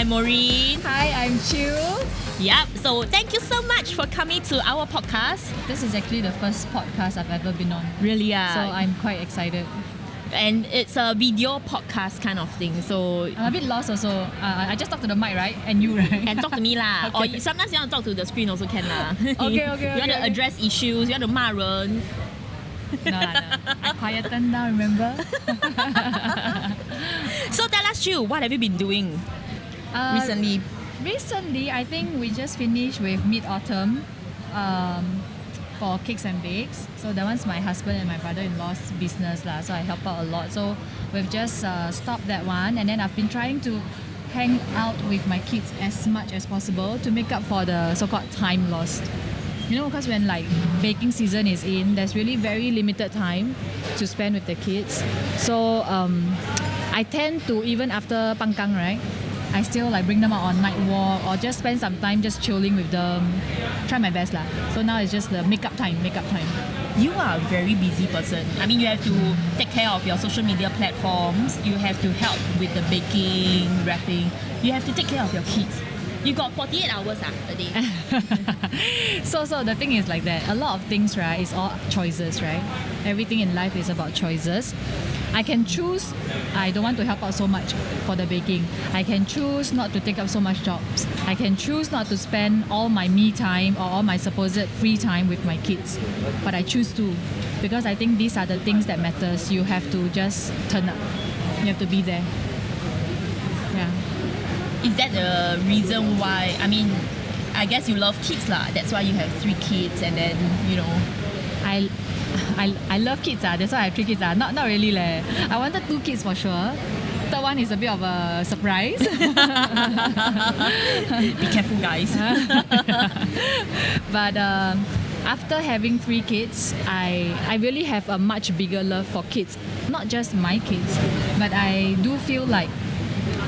I'm Maureen. Hi, I'm Qiu. Yep, so thank you so much for coming to our podcast. This is actually the first podcast I've ever been on. Really, So I'm quite excited. And it's a video podcast kind of thing, so... I'm a bit lost also. I just talked to the mic, right? And you, right? And talk to me lah. Okay. Or sometimes you want to talk to the screen also can lah. Okay. You want to address issues, you want to 骂人. No. I quietened down, remember? So tell us, Qiu, what have you been doing recently? Recently, I think we just finished with Mid-Autumn for cakes and bakes. So that one's my husband and my brother-in-law's business lah. So I help out a lot. So we've just stopped that one, and then I've been trying to hang out with my kids as much as possible to make up for the so-called time lost. You know, because when like baking season is in, there's really very limited time to spend with the kids. So I tend to, even after pangkang, right, I still like bring them out on night walk or just spend some time just chilling with them. Try my best lah. So now it's just the makeup time. You are a very busy person. I mean, you have to take care of your social media platforms. You have to help with the baking, wrapping. You have to take care of your kids. You got 48 hours a day. So the thing is like that. A lot of things, right, is all choices, right? Everything in life is about choices. I can choose I don't want to help out so much for the baking. I can choose not to take up so much jobs. I can choose not to spend all my me time or all my supposed free time with my kids. But I choose to, because I think these are the things that matters. You have to just turn up. You have to be there. Yeah. Is that the reason why, I mean, I guess you love kids lah. That's why you have 3 kids and then, you know. I love kids that's why I have 3 kids Not really leh. I wanted 2 kids for sure. Third one is a bit of a surprise. Be careful, guys. But after having 3 kids, I really have a much bigger love for kids. Not just my kids, but I do feel like,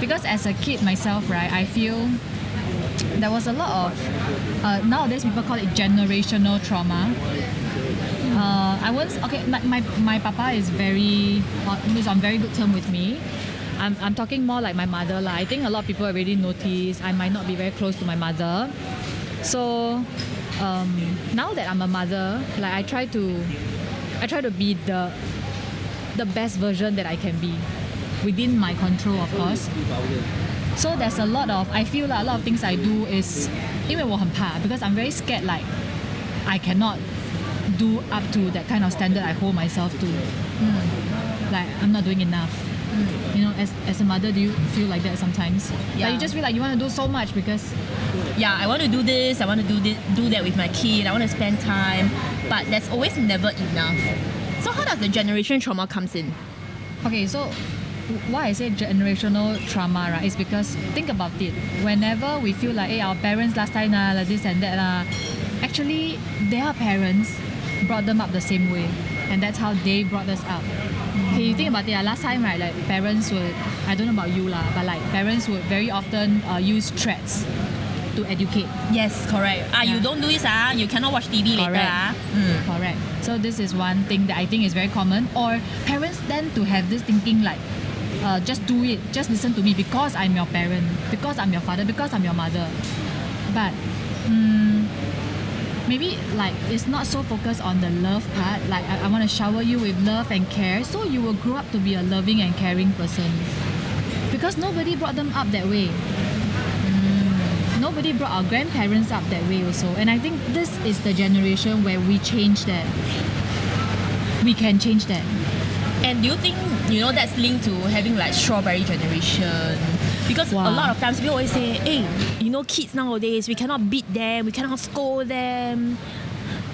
because as a kid myself, right, I feel there was a lot of nowadays people call it generational trauma. My papa is he's on very good term with me. I'm talking more like my mother lah. I think a lot of people already notice I might not be very close to my mother. So now that I'm a mother, like I try to be the best version that I can be, within my control, of course. So there's I feel like a lot of things I do is 因为我很怕, because I'm very scared like I cannot do up to that kind of standard I hold myself to. Like I'm not doing enough. You know, as a mother, do you feel like that sometimes? Yeah. Like you just feel like you want to do so much because... Yeah, I want to do this, I want to do that with my kid, I want to spend time, but there's always never enough. So how does the generation trauma comes in? Okay, so why I say generational trauma, right, is because think about it. Whenever we feel like, hey, our parents last time like this and that, actually their parents brought them up the same way, and that's how they brought us up. Okay, you think about it, last time, right, like parents would, I don't know about you lah, but like parents would very often use threats to educate. Yes, correct. You don't do this, you cannot watch TV later. Correct. So this is one thing that I think is very common. Or parents tend to have this thinking like, just do it, just listen to me because I'm your parent, because I'm your father, because I'm your mother. But maybe like it's not so focused on the love part. Like I want to shower you with love and care, so you will grow up to be a loving and caring person. Because nobody brought them up that way. Nobody brought our grandparents up that way also. And I think this is the generation where we change that. We can change that. And do you think, that's linked to having like strawberry generation? Because a lot of times people always say, hey, kids nowadays, we cannot beat them, we cannot scold them.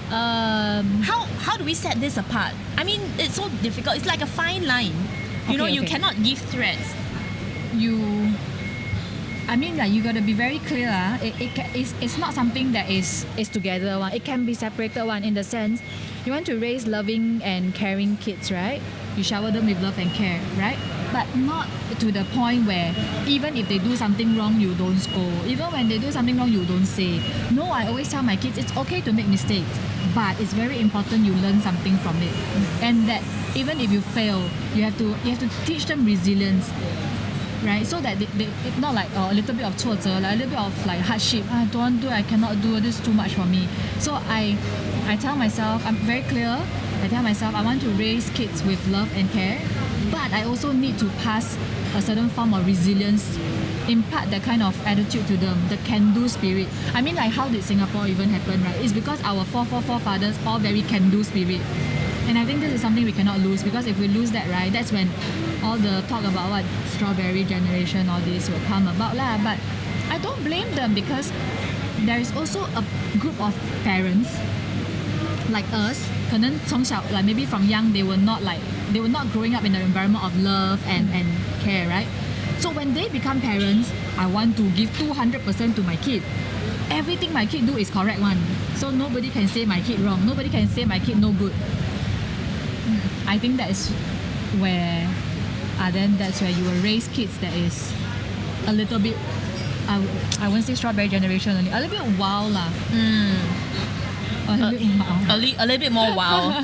How do we set this apart? I mean, it's so difficult. It's like a fine line. You cannot give threats. You gotta be very clear. It's not something that is together one. It can be separated one, in the sense you want to raise loving and caring kids, right? You shower them with love and care, right? But not to the point where even if they do something wrong, you don't scold. Even when they do something wrong, you don't say. No, I always tell my kids it's okay to make mistakes, but it's very important you learn something from it. And that even if you fail, you have to teach them resilience. right? So that it's not like a little bit of 挫折, like a little bit of like hardship. I don't want to do, I cannot do, this is too much for me. So I tell myself, I'm very clear. I tell myself I want to raise kids with love and care, but I also need to pass a certain form of resilience, impart that kind of attitude to them, the can-do spirit. I mean, like, how did Singapore even happen, right? It's because our forefathers all very can-do spirit. And I think this is something we cannot lose, because if we lose that, right, that's when all the talk about what strawberry generation, all this will come about lah. But I don't blame them, because there is also a group of parents like us, 可能从小, like maybe from young, they were not growing up in an environment of love and care, right? So when they become parents, I want to give 200% to my kid. Everything my kid do is correct one. So nobody can say my kid wrong. Nobody can say my kid no good. I think that is where, then that's where you will raise kids that is a little bit, I won't say strawberry generation, a little bit wild lah. A little bit more wow.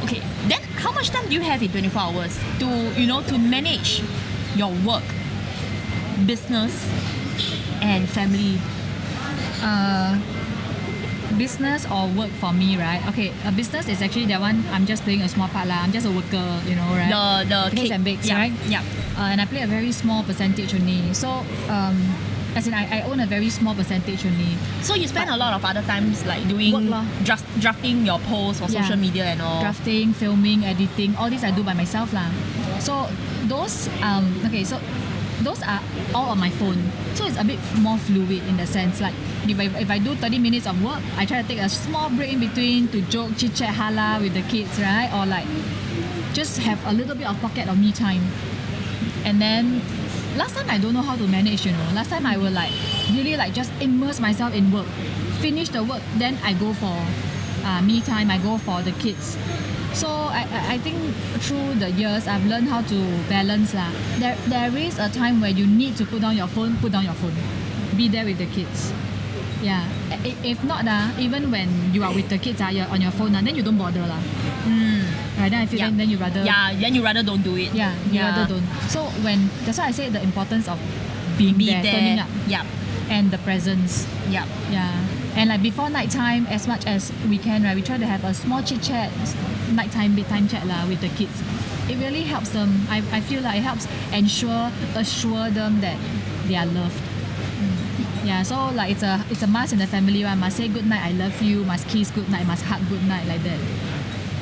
Okay, then how much time do you have in 24 hours to manage your work, business, and family? Business or work for me, right? Okay, a business is actually that one. I'm just playing a small part lah. I'm just a worker, right? The cakes and bakes, yeah, right? Yeah. And I play a very small percentage only. So, as in I own a very small percentage only. So you spend a lot of other times like doing drafting your posts for social media and all. Drafting, filming, editing, all this I do by myself lah. So those those are all on my phone. So it's a bit more fluid in the sense, like if I do 30 minutes of work, I try to take a small break in between to joke, chit chat, hala with the kids, right? Or like just have a little bit of pocket of me time. And then last time I don't know how to manage, Last time I will like really like just immerse myself in work, finish the work, then I go for me time, I go for the kids. So I think through the years I've learned how to balance lah. There is a time where you need to put down your phone. Be there with the kids. Yeah. If not even when you are with the kids you're on your phone then you don't bother lah. Right, then I feel then you rather then you rather don't do it. Yeah, you rather don't. So that's why I say the importance of being there, turning up. Yeah. And the presence. Yeah. Yeah. And like before nighttime, as much as we can, right, we try to have a small chit chat, nighttime, bedtime chat with the kids. It really helps them. I feel like it helps assure them that they are loved. Yeah, so like it's a must in the family. Right? Must say good night, I love you. Must kiss good night. Must hug good night, like that.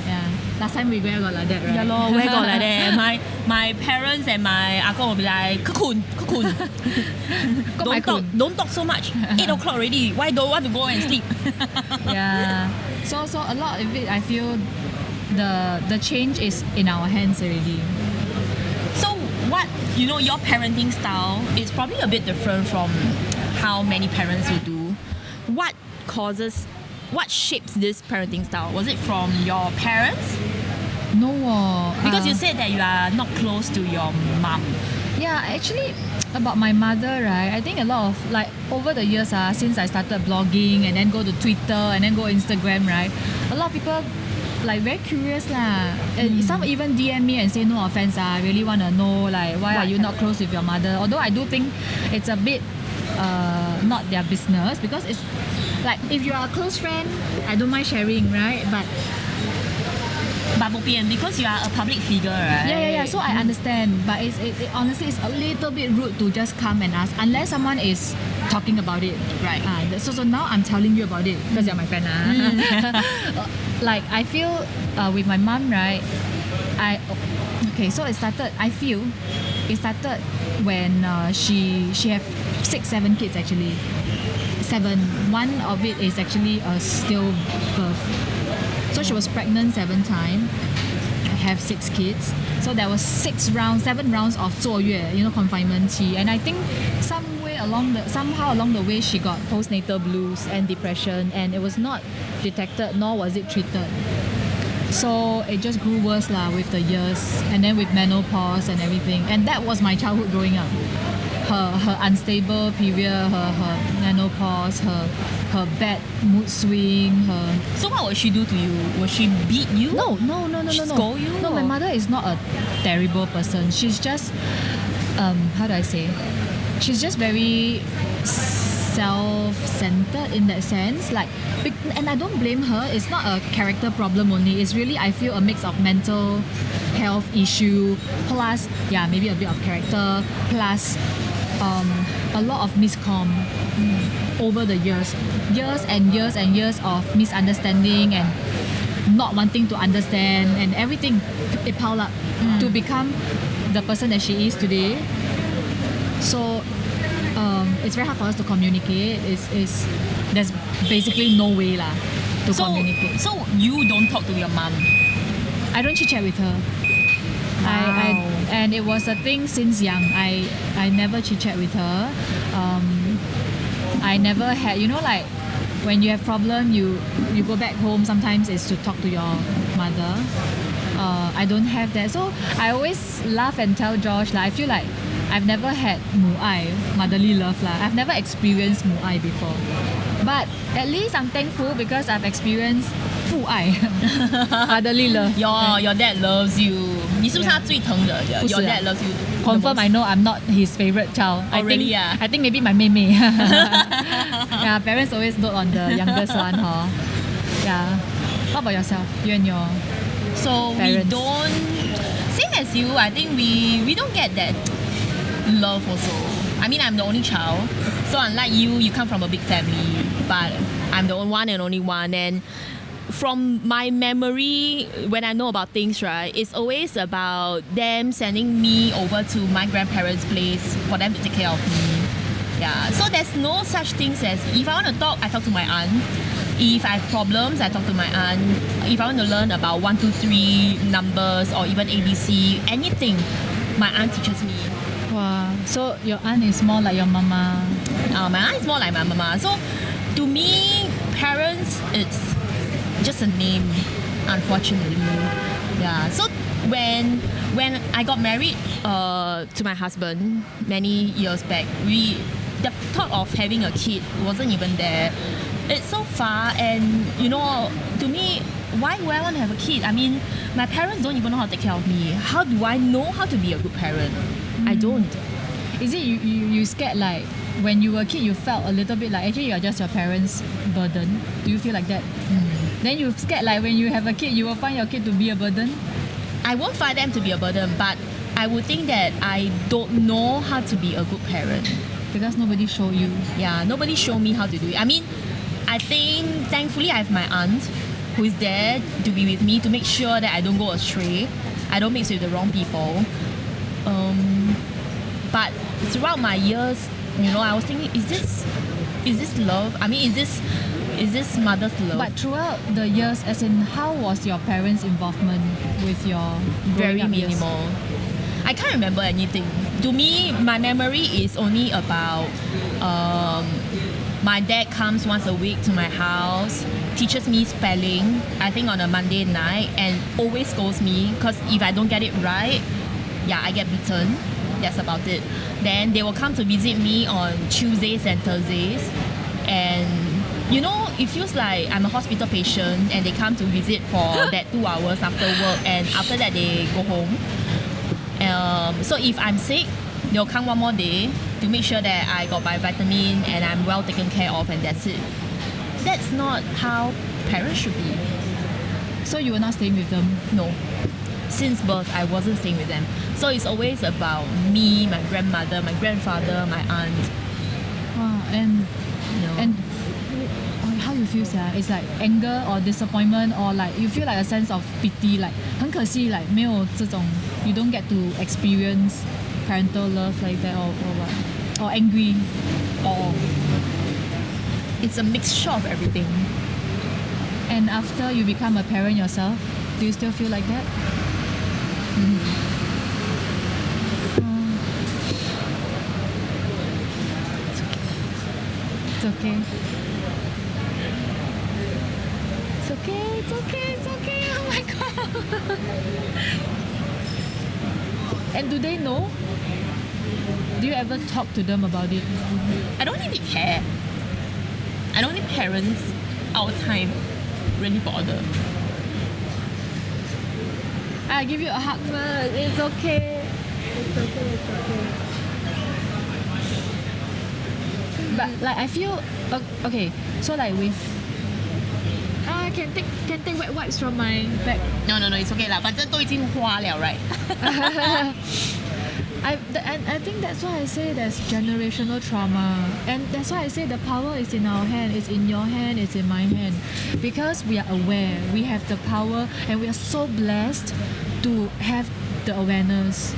Yeah. Last time we where got like that, right? Yeah, lor, where got like that? My parents and my uncle will be like, cocoon. Don't talk so much. 8 o'clock already. Why don't want to go and sleep? Yeah. So a lot of it, I feel the change is in our hands already. So what your parenting style is probably a bit different from how many parents will do. What shapes this parenting style? Was it from your parents? No. Because you said that you are not close to your mom. Yeah, actually, about my mother, right? I think a lot of, like, over the years, since I started blogging and then go to Twitter and then go Instagram, right? A lot of people, like, very curious lah. And some even DM me and say, no offense, I really want to know, like, why are you not close with your mother? Although I do think it's a bit not their business, because it's like, if you are a close friend, I don't mind sharing, right? But because you are a public figure, right? Yeah. So I understand, but it honestly it's a little bit rude to just come and ask unless someone is talking about it, right? So now I'm telling you about it because you're my friend. Like I feel with my mom, right? So it started. I feel it started when she had 6-7 kids actually. 7. One of it is actually a stillbirth. So she was pregnant 7 times. I have 6 kids. So there was 7 rounds of 坐月, confinement 期. And I think somehow along the way she got postnatal blues and depression, and it was not detected nor was it treated. So it just grew worse with the years, and then with menopause and everything. And that was my childhood growing up. Her unstable period, her menopause, her bad mood swing, So what would she do to you? Would she beat you? No. Scold you? No, my mother is not a terrible person. She's just how do I say? She's just very self-centered in that sense. Like, and I don't blame her. It's not a character problem only. It's really, I feel, a mix of mental health issue plus, maybe a bit of character plus a lot of miscomm over the years and years of misunderstanding and not wanting to understand, and everything it piled up to become the person that she is today. So it's very hard for us to communicate. There's basically no way to communicate. So you don't talk to your mom? I don't chit chat with her. Wow. And it was a thing since young. I never chit chat with her. I never had, like when you have problem, you go back home. Sometimes it's to talk to your mother. I don't have that. So I always laugh and tell Josh, I feel like I've never had mu'ai, motherly love. I've never experienced mu'ai before. But at least I'm thankful because I've experienced fu'ai, motherly love. Your dad loves you. 你是不是他最疼的? Your dad loves you. Confirm, I know I'm not his favourite child. Really? I think maybe my 妹妹. Yeah, parents always dote on the youngest one. Yeah. What about yourself? You and your So parents? We don't, same as you, I think we don't get that love also. I mean, I'm the only child. So unlike you come from a big family. But I'm the one and only one. And from my memory, when I know about things, right, it's always about them sending me over to my grandparents' place for them to take care of me. Yeah, so there's no such things as, if I want to talk, I talk to my aunt. If I have problems, I talk to my aunt. If I want to learn about 1, 2, 3 numbers or even ABC, anything, my aunt teaches me. Wow. So your aunt is more like your mama. My aunt is more like my mama. So to me, parents, it's just a name, unfortunately. Yeah. So when I got married to my husband many years back, the thought of having a kid wasn't even there. It's so far, and to me, why would I want to have a kid? I mean, my parents don't even know how to take care of me. How do I know how to be a good parent? I don't. Is it you scared like when you were a kid you felt a little bit like actually you're just your parents' burden? Do you feel like that? Then you scared like when you have a kid you will find your kid to be a burden? I won't find them to be a burden, but I would think that I don't know how to be a good parent. Because nobody showed you. Yeah, nobody showed me how to do it. I mean, I think thankfully I have my aunt who is there to be with me to make sure that I don't go astray. I don't mix with the wrong people. But throughout my years, I was thinking, is this love? I mean, is this mother's love? But throughout the years, as in, how was your parents' involvement with your very growing up years? minimal. I can't remember anything. To me, my memory is only about my dad comes once a week to my house, teaches me spelling, I think on a Monday night, and always scolds me because if I don't get it right, I get beaten. That's about it. Then they will come to visit me on Tuesdays and Thursdays, and it feels like I'm a hospital patient and they come to visit for that 2 hours after work, and after that they go home. So if I'm sick, they'll come one more day to make sure that I got my vitamin and I'm well taken care of, and that's it. That's not how parents should be. So you were not staying with them? No. Since birth, I wasn't staying with them. So it's always about me, my grandmother, my grandfather, my aunt. Wow, and how you feel, Sia? It's like anger or disappointment, or like you feel like a sense of pity, like 很可惜 like 没有这种 you don't get to experience parental love like that, or what? Or angry, or it's a mixture of everything. And after you become a parent yourself, do you still feel like that? It's okay. It's okay. It's okay. It's okay. Oh my god. And do they know? Do you ever talk to them about it? I don't really care. I don't think parents our time really bother. I'll give you a hug first. It's okay. But like I feel okay. So like with can take wet wipes from my bag. No, it's okay 啦，反正都已经花了 right? I think that's why I say there's generational trauma, and that's why I say the power is in our hand, it's in your hand, it's in my hand, because we are aware, we have the power, and we are so blessed to have the awareness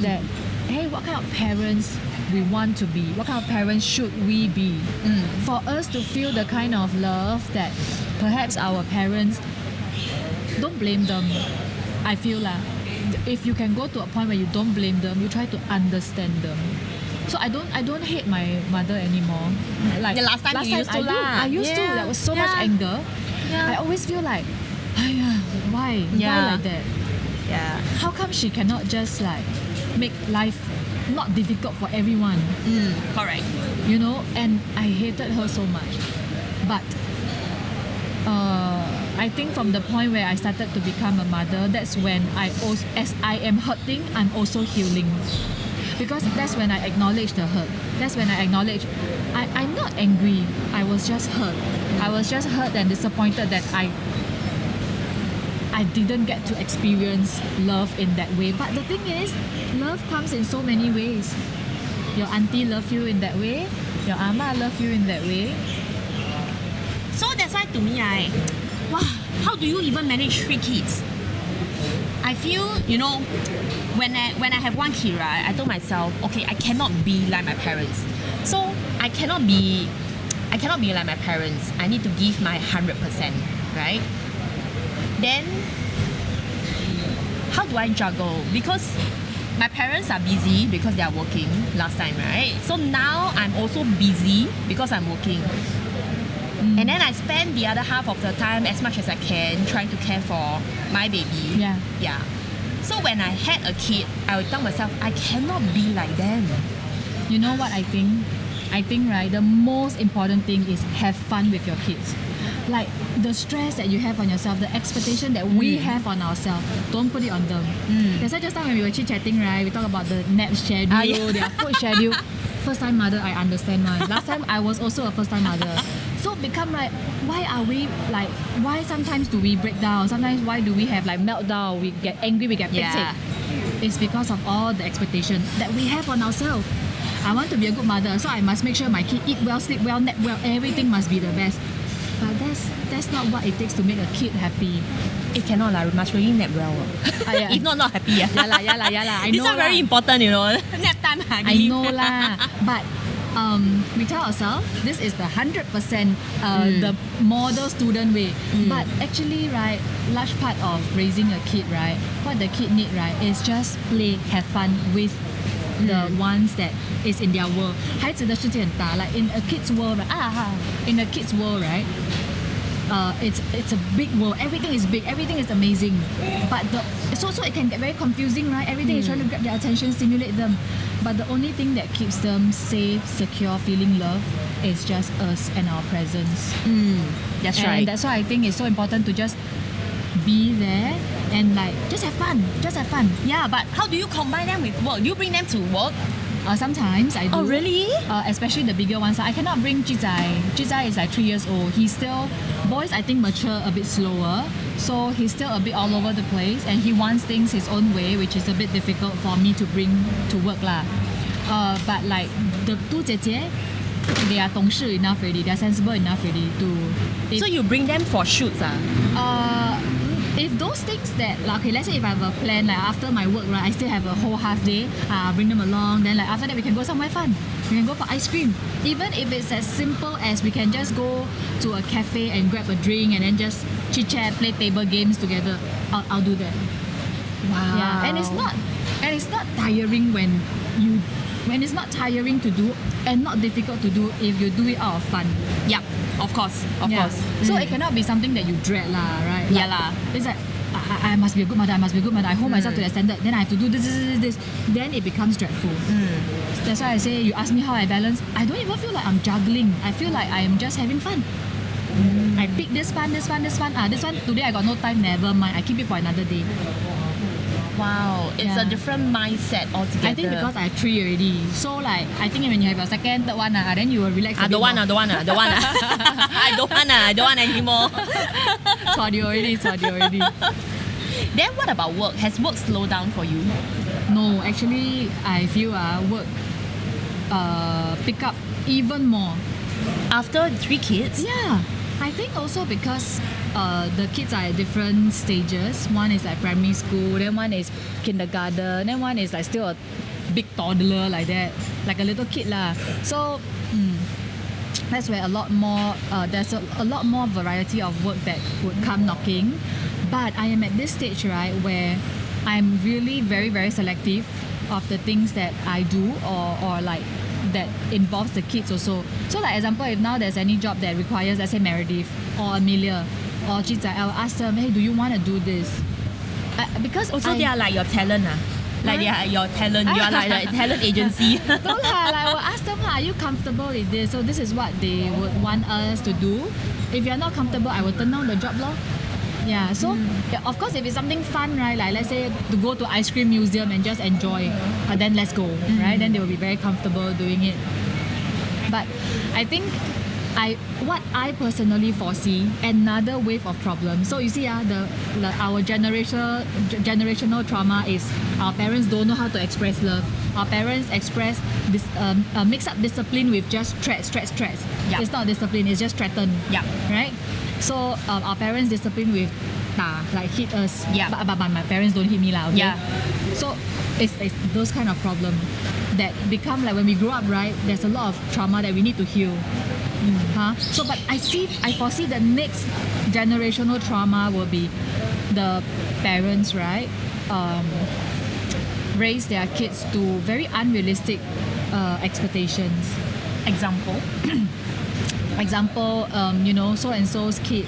that hey, what kind of parents we want to be, what kind of parents should we be, for us to feel the kind of love that perhaps our parents, don't blame them. I feel like if you can go to a point where you don't blame them, you try to understand them. So I don't hate my mother anymore. Like The last time you used to lah. I used to. There was so much anger. I always feel like, why? Why like that? Yeah. How come she cannot just like make life not difficult for everyone? Correct. You know, and I hated her so much. But I think from the point where I started to become a mother, that's when as I am hurting, I'm also healing. Because that's when I acknowledge the hurt. That's when I acknowledge, I'm not angry. I was just hurt. I was just hurt and disappointed that I didn't get to experience love in that way. But the thing is, love comes in so many ways. Your auntie love you in that way. Your ama love you in that way. So that's why to me, how do you even manage 3 kids? I feel, when I have 1 kid, right, I told myself, okay, I cannot be like my parents. So I cannot be like my parents. I need to give my 100%, right? Then, how do I juggle? Because my parents are busy because they are working last time, right? So now I'm also busy because I'm working. And then I spend the other half of the time as much as I can trying to care for my baby. Yeah. So when I had a kid, I would tell myself, I cannot be like them. You know what I think? I think, right, the most important thing is have fun with your kids. Like the stress that you have on yourself, the expectation that we have on ourselves, don't put it on them. That's why just now when we were chit-chatting, right, we talk about the nap schedule, their food schedule. First time mother, I understand one. Last time I was also a first time mother. So become like, why sometimes do we break down? Sometimes why do we have like meltdown? We get angry, we get pissed. It's because of all the expectation that we have on ourselves. I want to be a good mother, so I must make sure my kid eat well, sleep well, nap well, everything must be the best. But that's not what it takes to make a kid happy. It cannot lah, we must really nap well. If not happy. Yeah lah. I know. This one very important, nap time. I know lah. But we tell ourselves this is the 100% the model student way. But actually, right, large part of raising a kid, right, what the kid need, right, is just play, have fun with the ones that is in their world. 孩子的世界很大, like in a kid's world, right? In a kid's world, right? It's a big world. Everything is big. Everything is amazing. But so it can get very confusing, right? Everything is trying to grab their attention, stimulate them. But the only thing that keeps them safe, secure, feeling love is just us and our presence. That's right. And that's why I think it's so important to just be there and like just have fun. Yeah, but how do you combine them with work? Do you bring them to work? Sometimes I do. Oh, really? Especially the bigger ones. I cannot bring Jizai. Jizai is like 3 years old. He's still, boys I think mature a bit slower. So he's still a bit all over the place and he wants things his own way, which is a bit difficult for me to bring to work lah. But like the 2姐姐, they are 懂事 enough already. They are sensible enough already to. So you bring them for shoots If those things that, like, okay, let's say if I have a plan, like after my work, right, I still have a whole half day, bring them along, then like after that we can go somewhere fun. We can go for ice cream. Even if it's as simple as we can just go to a cafe and grab a drink and then just chit chat, play table games together, I'll do that. Wow. Yeah, and it's not tiring when it's not tiring to do and not difficult to do if you do it out of fun. Yep, of course. So it cannot be something that you dread lah, right? Yeah lah. It's like I must be a good mother. I hold myself to that standard. Then I have to do this. Then it becomes dreadful. That's why I say, you ask me how I balance. I don't even feel like I'm juggling. I feel like I am just having fun. I pick this fun. This one today I got no time. Never mind. I keep it for another day. Wow, it's a different mindset altogether. I think because I have 3 already. So like, I think when you have your second, third one, then you will relax a bit don't want more. I don't want anymore. Sorry already. Then what about work? Has work slowed down for you? No, actually, I feel work pick up even more. After 3 kids? Yeah, I think also because the kids are at different stages. One is like primary school, then one is kindergarten, then one is like still a big toddler like that, like a little kid lah. So that's where a lot more there's a lot more variety of work that would come knocking. But I am at this stage, right, where I'm really very, very selective of the things that I do or like that involves the kids also. So like example, if now there's any job that requires, let's say Meredith or Amelia or Chita, I'll ask them, hey, do you want to do this? Because also they are like your talent like they are your talent. You are like a talent agency. Don't like I will ask them, are you comfortable with this? So this is what they would want us to do. If you're not comfortable, I will turn down the job lor. Yeah, so of course if it's something fun, right, like let's say to go to ice cream museum and just enjoy, then let's go, right? Then they will be very comfortable doing it. But I think what I personally foresee another wave of problems. So you see, our generational trauma is our parents don't know how to express love. Our parents express this mix up discipline with just threats. Yep. It's not discipline, it's just threaten. Yeah. Right? So our parents discipline with like hit us. Yeah. But my parents don't hit me lah. Okay? Yeah. So it's those kind of problem that become like when we grow up, right? There's a lot of trauma that we need to heal. So but I foresee the next generational trauma will be the parents, right? Raise their kids to very unrealistic expectations. Example, so and so's kid,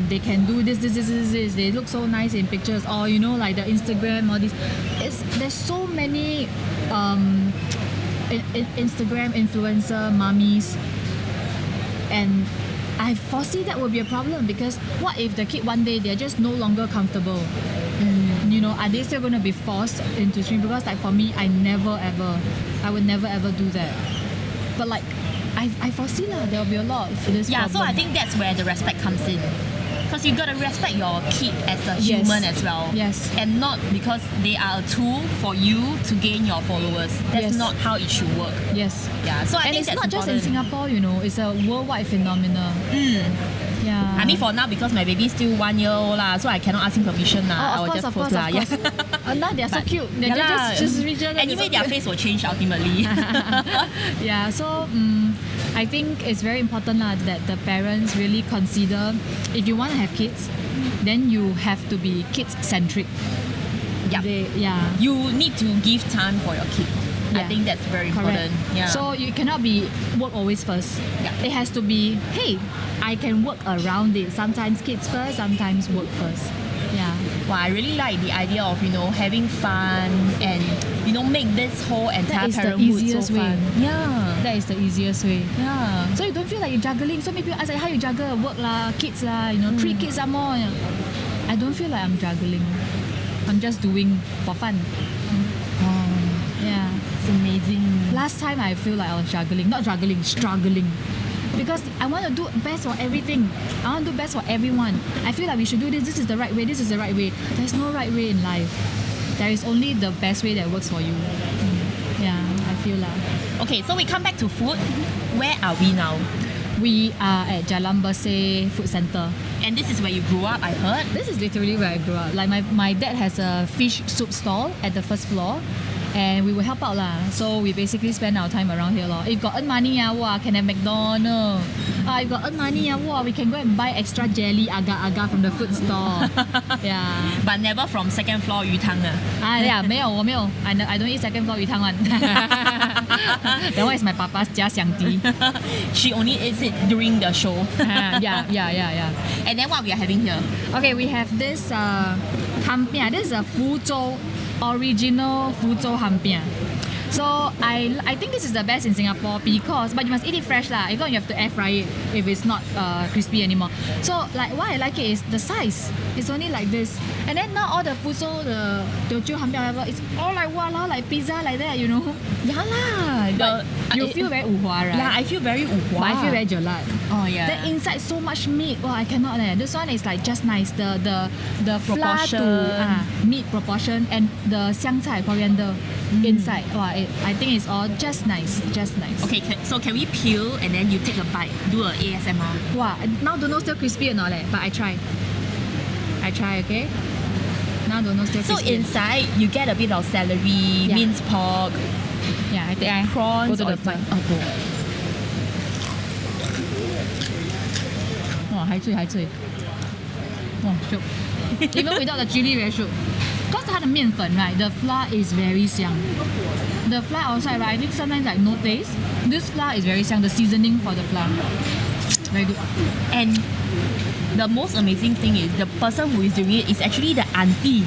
they can do this. They look so nice in pictures, or like the Instagram, all this. There's so many Instagram influencer mummies, and I foresee that will be a problem because what if the kid one day they're just no longer comfortable? Are they still going to be forced into stream? Because like for me, I would never ever do that. But like I foresee there will be a lot for this problem. So I think that's where the respect comes in. Because you got to respect your kid as a human as well. Yes. And not because they are a tool for you to gain your followers. That's not how it should work. Yes. Yeah. So I think it's that's not important. just in Singapore, it's a worldwide phenomenon. Yeah. I mean, for now, because my baby is still 1 year old so I cannot ask him permission I will just post Yeah. Now they're so cute. They're just anyway, their face will change ultimately. Yeah. So I think it's very important that the parents really consider if you want to have kids, then you have to be kids-centric. Yeah. You need to give time for your kid. I think that's very important. Yeah. So you cannot be work always first. Yeah. It has to be, hey, I can work around it. Sometimes kids first, sometimes work first. Yeah. Wow, I really like the idea of having fun and make this whole entire parenthood so fun. Yeah. That is the easiest way. Yeah. So you don't feel like you're juggling. So maybe you ask like, how you juggle work lah, kids lah, 3 kids or more. I don't feel like I'm juggling. I'm just doing for fun. Yeah. It's amazing. Last time I feel like I was struggling. Because I want to do best for everything. I want to do best for everyone. I feel like we should do this. This is the right way. There's no right way in life. There is only the best way that works for you. Yeah, I feel like. Okay, so we come back to food. Where are we now? We are at Jalan Berseh Food Centre. And this is where you grew up, I heard. This is literally where I grew up. Like my dad has a fish soup stall at the first floor. And we will help out lah. So we basically spend our time around here lor. If got earn money can have McDonald's. If got earn money we can go and buy extra jelly agar from the food store. Yeah. But never from second floor 鱼汤 Yeah, 没有 I don't eat second floor 鱼汤 one. That one is my papa's 家乡地. She only eats it during the show. Yeah. And then what we are having here? Okay, we have this ham pian. This is a Fuzhou original Fuzhou ham pian. So I think this is the best in Singapore because, but you must eat it fresh lah. If not, you have to air fry it if it's not crispy anymore. So like why I like it is the size. It's only like this. And then now all the food, so the Teochew Hampiao whatever, it's all like walao, like pizza like that, you know. Yeah lah. You feel very uhua, right? Yeah, I feel very uhua. But I feel very jelat. Oh yeah. The inside so much meat. Wow, I cannot. This one is like just nice. The flour Proportion. to meat proportion and the xiang cai coriander inside. Wow, I think it's all just nice. Just nice. Okay, so can we peel and then you take a bite, do a ASMR? Wow, now don't know still crispy or not, but I try. Okay. Now don't know still So crispy. inside you get a bit of celery, minced pork, Yeah, I think I prawns, go to or the front. oh, go. 哇，还脆。哇，shiok. Even without the chili, very shiok. Because 它的面粉 right, the flour is very 香. The flour outside right, I think sometimes like no taste. This flour is very 香. The seasoning for the flour, very good. And the most amazing thing is the person who is doing it is actually the auntie.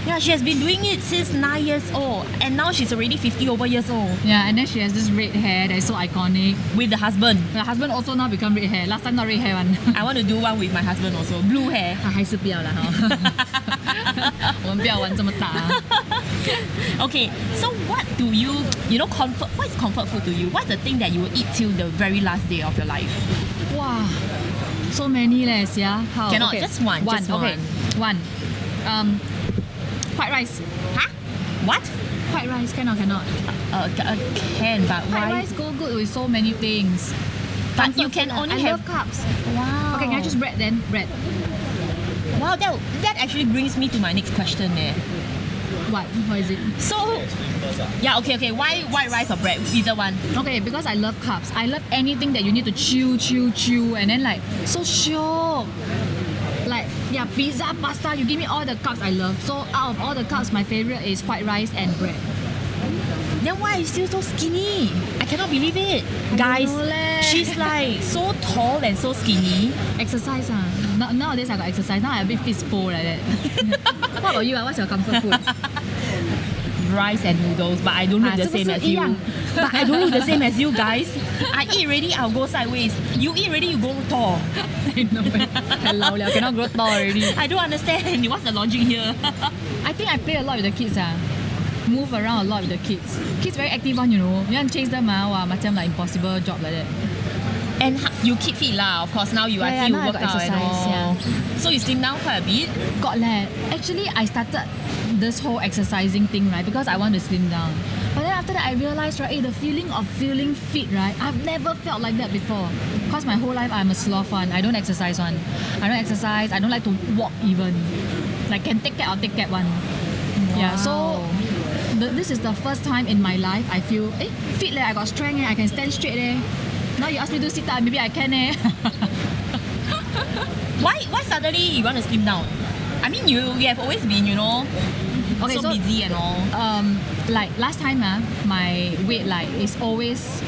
Yeah, she has been doing it since 9 years old, and now she's already 50 over years old. Yeah, and then she has this red hair that is so iconic. With the husband. The husband also now become red hair. Last time not red hair one. I want to do one with my husband also. Blue hair. 还是不要啦哈。我们不要玩这么大。Okay, so what do you comfort? What is comfort food to you? What's the thing that you will eat till the very last day of your life? Wow, so many leh, yeah. How? Cannot, okay. just one. Just Okay, one. White rice. Huh? What? White rice can or cannot? Can, but White why? rice go good with so many things. But Comfort you can food, only I have. love carbs. Wow. Okay, can I choose bread then? Bread. Wow, that actually brings me to my next question there. What? What is it? So, yeah, okay. Why white rice or bread? Either one. Okay, because I love carbs. I love anything that you need to chew, and then like so shiok. Like yeah, pizza, pasta. You give me all the carbs I love. So out of all the carbs, my favorite is white rice and bread. Then why are you still so skinny? I cannot believe it. Guys, know leh. she's like so tall and so skinny. Exercise nowadays I got exercise. Now I a bit fistful like that. What about you? What's your comfort food? Rice and noodles, but I don't look the same as you. But I don't look the same as you guys. I eat already, I'll go sideways. You eat already, you go tall. I know. Hello, cannot grow tall already. I don't understand. What's the logic here? I think I play a lot with the kids. Move around a lot with the kids. Kids very active one, you know. You want to chase them, wow, macam like impossible job like that. And you keep fit lah, of course. Now you Yeah, you now I work got out and exercise, all. yeah. So you slim down quite a bit. Got leh. Actually, I started this whole exercising thing, right, because I want to slim down. But then after that, I realized, right, the feeling of feeling fit, right, I've never felt like that before. Because my whole life, I'm a sloth one. I don't exercise one. I don't exercise. I don't like to walk even. Like, can take cab, I'll take cab one. Yeah, so this is the first time in my life I feel fit leh. I got strength I can stand straight leh. Now you ask me to sit up, maybe I can eh. Why suddenly you want to slim down? I mean, you have always been, Okay, so busy and all. Like last time my weight like is always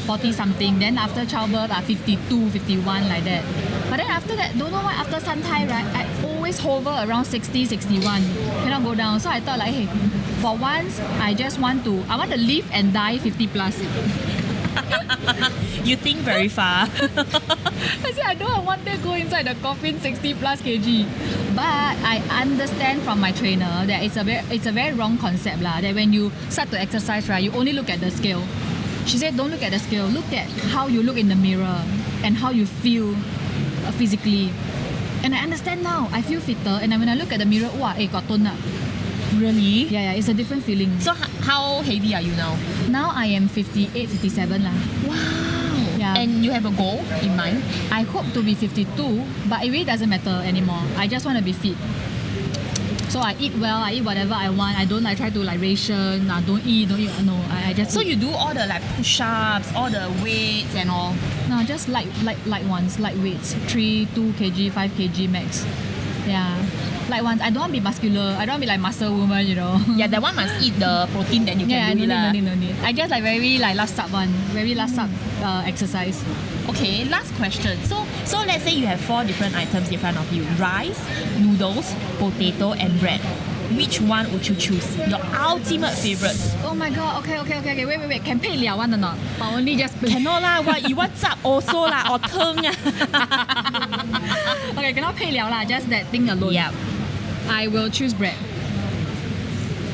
40 something. Then after childbirth 52, 51 like that. But then after that, don't know why after some time, right, I always hover around 60, 61. Cannot go down. So I thought like, hey, for once, I want to live and die 50 plus. You think very far. I said I don't want to go inside the coffin 60 plus kg. But I understand from my trainer that it's a very wrong concept lah. That when you start to exercise, right, you only look at the scale. She said don't look at the scale. Look at how you look in the mirror and how you feel physically. And I understand now. I feel fitter. And then when I look at the mirror, wow, got tone up. Really? Yeah, it's a different feeling. So how heavy are you now? Now I am 58, 57 lah. Wow. Yeah. And you have a goal in mind? I hope to be 52, but it really doesn't matter anymore. I just want to be fit. So I eat well, I eat whatever I want. I don't like try to like ration, don't eat. No, I just So eat. you do all the like push-ups, all the weights and all? No, just light ones, light weights. 2 kg, 5 kg max. Yeah. Light ones. I don't want to be muscular. I don't want to be like muscle woman, Yeah, that one must eat the protein that you Yeah, can do no need. I just like very like last up one. Very last up exercise. Okay, last question. So let's say you have 4 different items in front of you. Rice, noodles, potato and bread. which one would you choose? Your ultimate favorite. Oh my god, okay. Wait. Can 配了 one or not? Or only just plain? Cannot lah. What you want zap also lah or tongue ah. Okay, cannot 配了 lah, just that thing alone. Yeah. I will choose bread.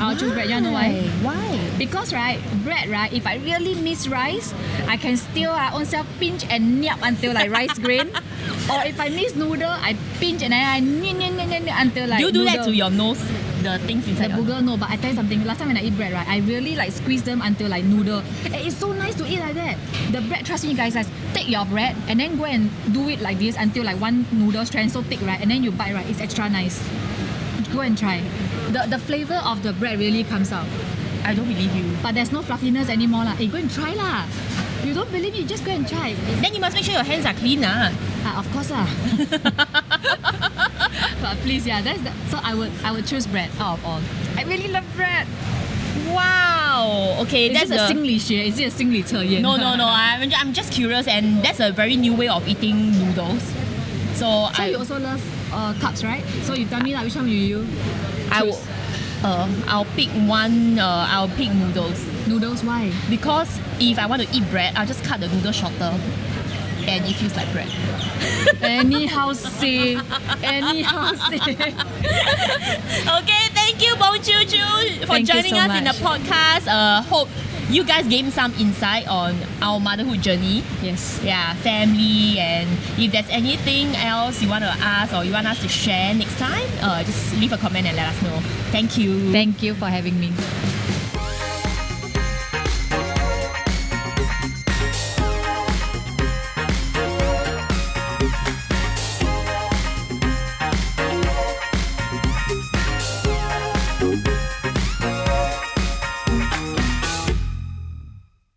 I'll choose bread. You know why? Why? Because bread, if I really miss rice, I can still own self pinch and niap until like rice grain. Or if I miss noodle, I pinch and I niap until like Do you do noodle. that to your nose? The things The inside your burger, no, but I tell you something. Last time when I eat bread, I really like squeeze them until like noodle. And it's so nice to eat like that. The bread, trust me, guys, take your bread and then go and do it like this until like one noodle strand so thick, and then you bite, it's extra nice. Go and try. The flavor of the bread really comes out. I don't believe you. But there's no fluffiness anymore lah. Hey, go and try lah. You don't believe me, just go and try. Then you must make sure your hands are clean lah. Of course lah. But please, so I would choose bread out of all. I really love bread. Wow. Okay, Is that's this a Singlish? Is it a Singlish? No. I'm just curious, and that's a very new way of eating noodles. So you also love cups, right? So you tell me which one will you choose? I'll pick one. I'll pick noodles. Noodles, why? Because if I want to eat bread, I'll just cut the noodle shorter, and it feels like bread. Anyhow say. Okay, thank you, Bong Qiu Qiu, for Thank you joining so us in the much. podcast. Hope you guys gained some insight on our motherhood journey. Yes. Yeah, family, and if there's anything else you want to ask or you want us to share next time, just leave a comment and let us know. Thank you. Thank you for having me.